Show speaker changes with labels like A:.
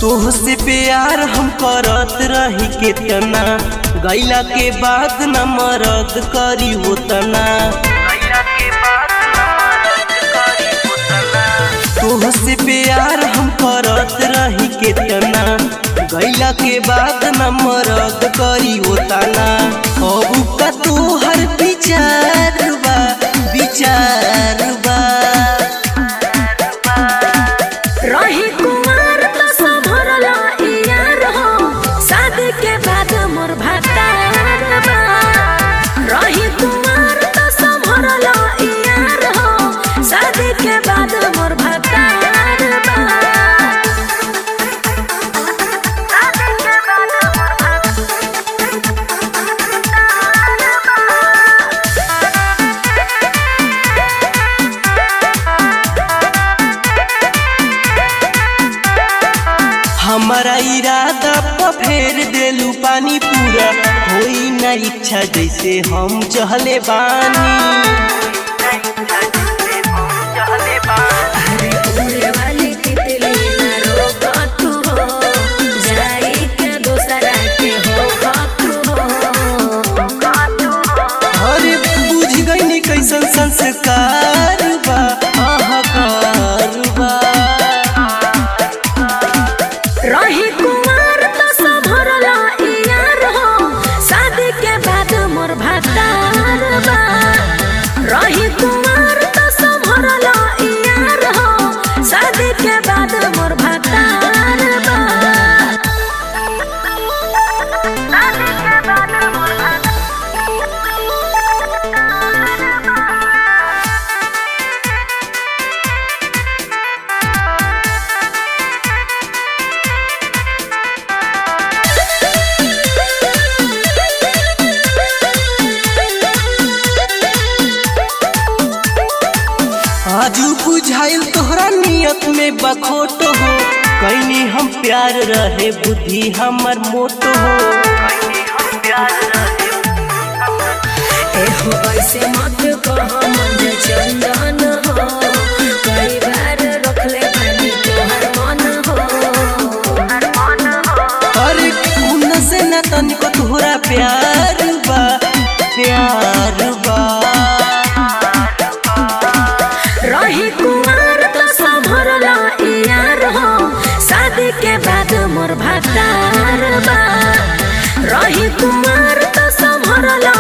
A: तोहसे प्यार हम करत रही केतना, गईला के बाद न मरद करी होतना। तोहसे प्यार हम करत रही केतना, गईला के बाद न मरद करी होतना। अब का तोहर विचार बा, विचार बा।
B: रही कुमार तो संभरला यार हो, शादी के बाद मोर भतार बा। रही कुमार तो संभरला यार हो, शादी के बाद मोर भतार बा। शादी के बाद
A: हमारा इरादा पर फेर देलू पानी, पूरा होई ना इच्छा जैसे हम चहले बानी।
B: उड़े वाली तितली ना रोक तू हो, जाई के दोसरा के हो तू हो।
A: अरे बुझ गई कैसन संस्कार बा, अहकार बा।
B: रही कुमार तो संभरला यार हो, शादी के बाद मोर भतार बा। रही कुमार तो संभरला यार हो, शादी के बाद मोर भतार बा। शादी के बाद मोर भतार बा।
A: आजू बुझाइल तोहरा नियत में बखोट हो, कैनी हम प्यार रहे बुद्धि हमर मोट हो।
B: एहो ऐसे मत कह मन चंदन हो, कई बार रखले बानी तोहर मन हो।
A: अरे उन से न तनिको तोहरा प्यार बा, प्यार बा।
B: रही कुमार तो संभरला यार हो, शादी के बाद मोर भतार बा। रही कुमार तो संभरला